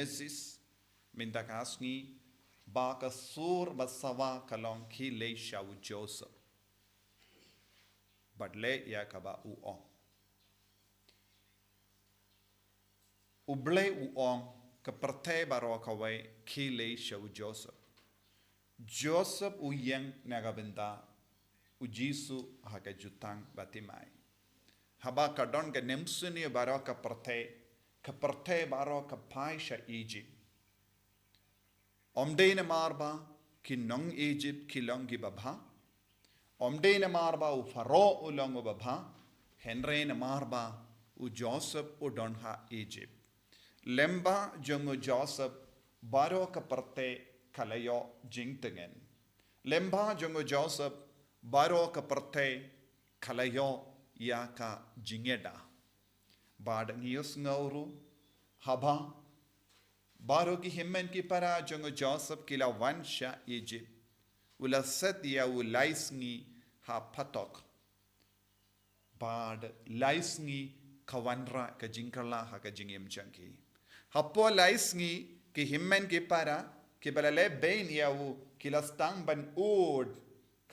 Genesis minta kasngi ba ka sur basawa kalong ki le shau Joseph but le ya ka ba uong uble uong ka parte baro ka wai ki le shau Joseph uyeng nagabenda ujisu haka jutang batimai haba ka don ka nemsuni baro ka parte baro ka paisha Egypt omdeine marba ki nong Egypt ki longi babha omdeine marba u faro u longo babha henreine marba u Joseph u donha Egypt lemba jongo Joseph baro ka parte kalayo jingtengen lemba jongo Joseph baro ka parte kalayo yaka jingeda bad ngius ngauru haba baro ki himmen ki para jongo Joseph kila wansha Egypt ula setia u laisngi ha patok bad laisngi kawanra ka jingkala ha ka jingim janki hapo laisngi ki himmen ki para ki balale bain ya u kila stang ban ud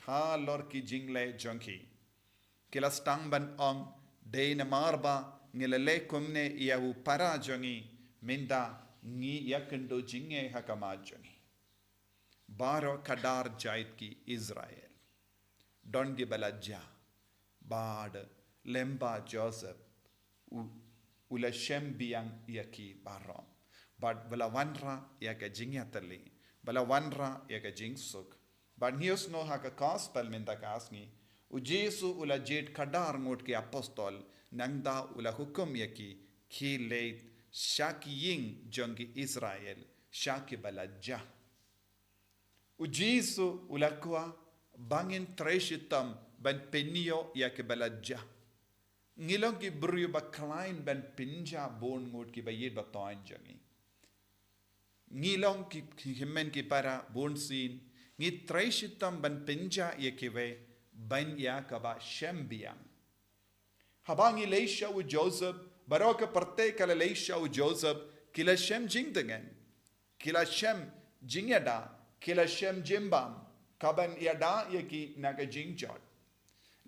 khalor ki jingle janki kila stang ban ong deina marba ngilale kumne ya u para jangi minda ngi yakendo jinge hakamajani baro kadar jait ki Israel dongi balaja bad lemba Joseph ula shembiang yaki baro bad bala wanra yaka jingyatali bala wanra yaka jingsuk bad news no haka gospel minda kasni ujesu ula jet kadar ngot ki apostol nangda ula hukum yaki ki late Shaki ying jongi Israel shaki balaja ujisu ulakwa bangin treshitam ban penio yake balaja ngilong ki bru ba klein ban pinja bon ngot ki bayid ba toin jangi ngilong ki himmen ki para bon sin ngi treshitam ban pinja yake we ban yakaba shembiang habangi leisha u Joseph baroka parte kala leisha u Joseph kila shem jingdengen kila shem jingyada kila shem jimbam kaban yada yaki naga jingjot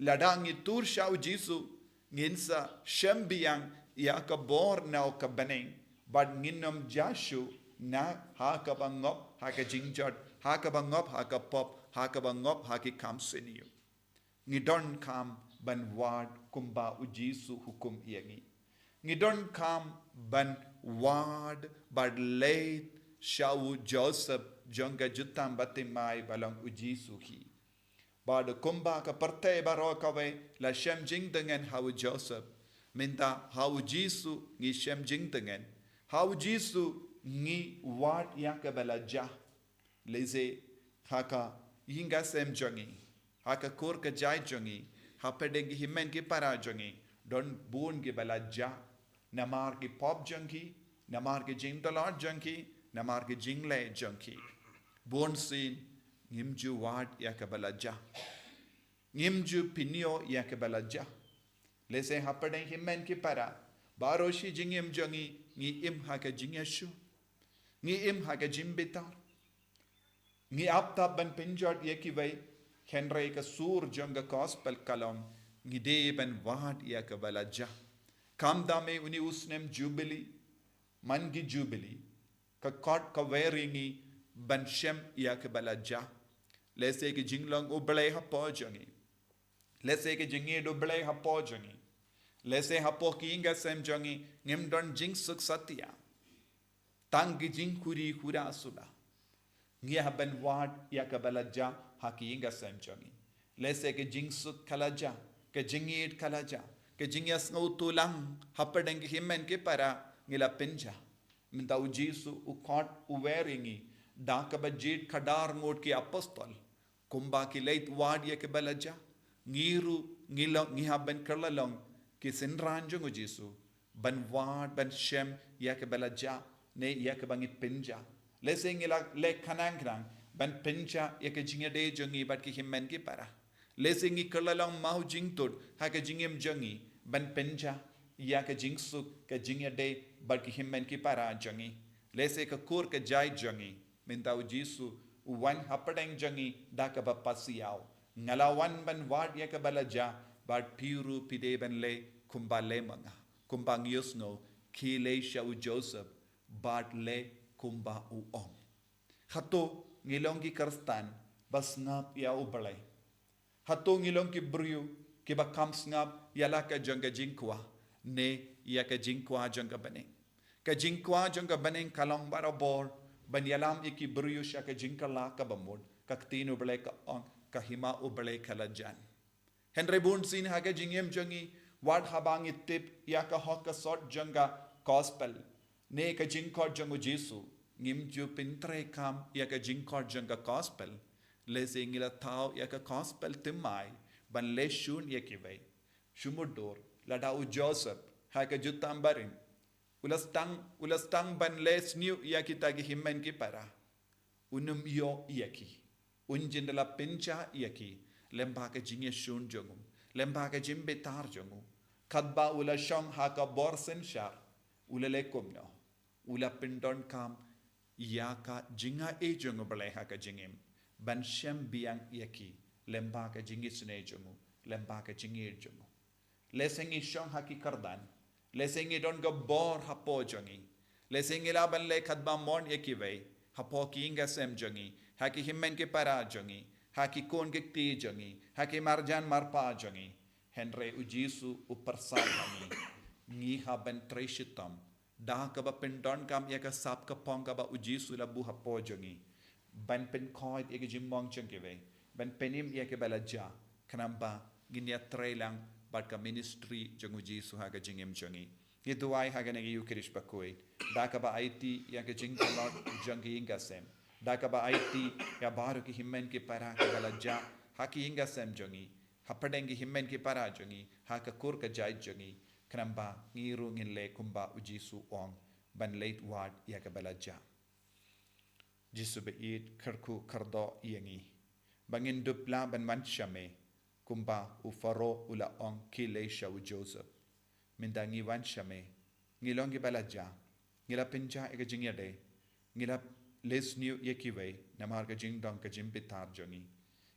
ladang tur shau jisu nginsa shem biang yaka bor na ka baneng bad nginom jashu na haka bangop haka jingjot haka bangop haka pop haka bangop haki kam seniu ngidon kam ban wad kumba u Jisu hukum yangi ngidon kam ban wad bad late shau Joseph jonga jutam batimai balang ujisu hi bad kumba ka parte baroka we la shem jing dengan hau Joseph minta hau Jisu ngi shem jing dengan hau Jisu ngi wad yaka balaja leze haka yinga sem jongi haka kor ka jai jongi hapedeng himmen ki para jongi don bun ki balaja namar ki pop junkie namar ki jing dollar junkie namar ki jingle junkie bon sin ngimju wad yakabalaja ngimju pinio yakabalaja lese hapedeng himmen ki para baroshi jingim jongi ngi im haka jingeshu ngi im haka jimbitar ngi apta ban pinjot yakiwai henry ka sur jonga gospel kalong ngi de ban wad yakabalaja kam dame uni usnem jubilee mangi jubilee ka kot ka weringi ban shem yak balaja lese ki jinglong uble ha pojangi lese ki jingi do ble ha pojangi lese ha pokinga sem jangi ngem don jing suk satya tangi jing kuri kura suda ngi ha ban wad yak balaja hakinga sem jangi lese ki jing suk kalaja ke jingi kalaja ke jingyas ngau tulang hapadeng himmen ke para ngila pinja minta u Jisu u kot u weringi dakaba jit khadar ngot ki apostol kumba ki leit wad ye ke balaja ngiru ngilo ngiha ben kerlalong ki sinranjung u Jisu ban wad ban shem ye ke balaja ne ye ke bangi pinja lese ngila le kanang ban pinja ye ke jingya de jongi bat ki himmen ke para lese ngi kerlalong mau jingtud ha ke jingem jongi ban penja ya ka jingsu ka jingya de bal ki himmen ki para jangi Lese ka kur ka jai jangi. Minta u Jisu uwan hapadeng jangi da ka bapasiaw. Ngalawan ban wad ya ka balaja bad piru pide ban le kumba le mga. Kumba ngiyusno kile siya u Joseph bad le kumba u ong. Hato ngilong ki karstan bas ngap ya u balay. Hato ngilong ki bryu ki bakam ngap yala ka jangga jingkwa ne ya ka jingkwa jangga bane. Ka jingkwa jangga bane kalong barabor ban yalam iki bryu siya ka jingkala ka bamod ka ktino balay ka ong ka hima u balay kalajan. Henry Bunsin haga jingem jangi wad habang itip ya ka hoka sort jangga gospel ne ka jingkor jangu Jesu ngim ju pintre kam ya ka jingkor jangga gospel le singila tau ya ka gospel timai ban le shun ya kiway shumudor lada u Joseph ha ka jutambarin ulastang ban les new ya kita gi himmen ki para unum yo yaki unjindala pincha yaki lemba ka jingye shun jangu lemba ka jimbe tar jangu kadba ula shong ha ka borsen shar ula le kumno ula pindon kam ya ka jinga e jangu balai ha ka jingim ban shem biang yaki lemba ka jingi sune jangu lemba ka jingi jangu lesengi shong ha ki kardan lesengi don ga bor ha po jangi lesengi la ban le kadba mon yaki vei ha po ki inga sem jangi ha ki himmen ke para jangi ha ki kon ke ti jangi ha ki marjan marpa jangi Henry u Jisu u persarhani ngi ha ben treshitam da ka ba pendon kam ya ka sap ka pong ka ba u Jisu la bu ha po jangi ban pen koi ya ka jimmong jangi ve ban penim ya ka balaja kanamba ginya trailang bat ka ministry jangu Jisu ha ka jingem jangi Ituai ha ka ngi yu kirish pakoi da ka ba IT ya ka jing ka jangi inga sem da ka ba IT ya baru ki himmen ki para ka balaja ha ki inga sem jangi hapadengi himmen ki para jangi ha ka kur ka jai jangi kanamba ngiru ngin le kumba u Jisu ong ban late ward ya ka balaja Jisu be it karku kardo yangi bangin dupla ban manchame kumba u faro ula ong kile sha u Joseph mindangi wanchame ngilongi balaja ngila pinja ega jingyade ngila lesniu yekiwe namar ka jingdong ka jimpitar jangi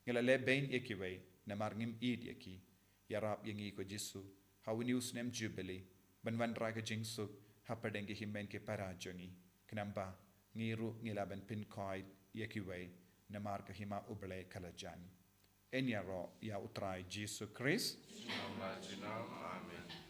ngila le bain yekiwe namar ngim id yeki yarap yangi ko Jisu hawinius nem jubilee ban wan raga jingsu hapadengi himmen ke para jangi knamba ngiru ngila ban pin koid yekiwe namar ka hima uble kalajan enyaro ya utrai Jisu Christ Amen.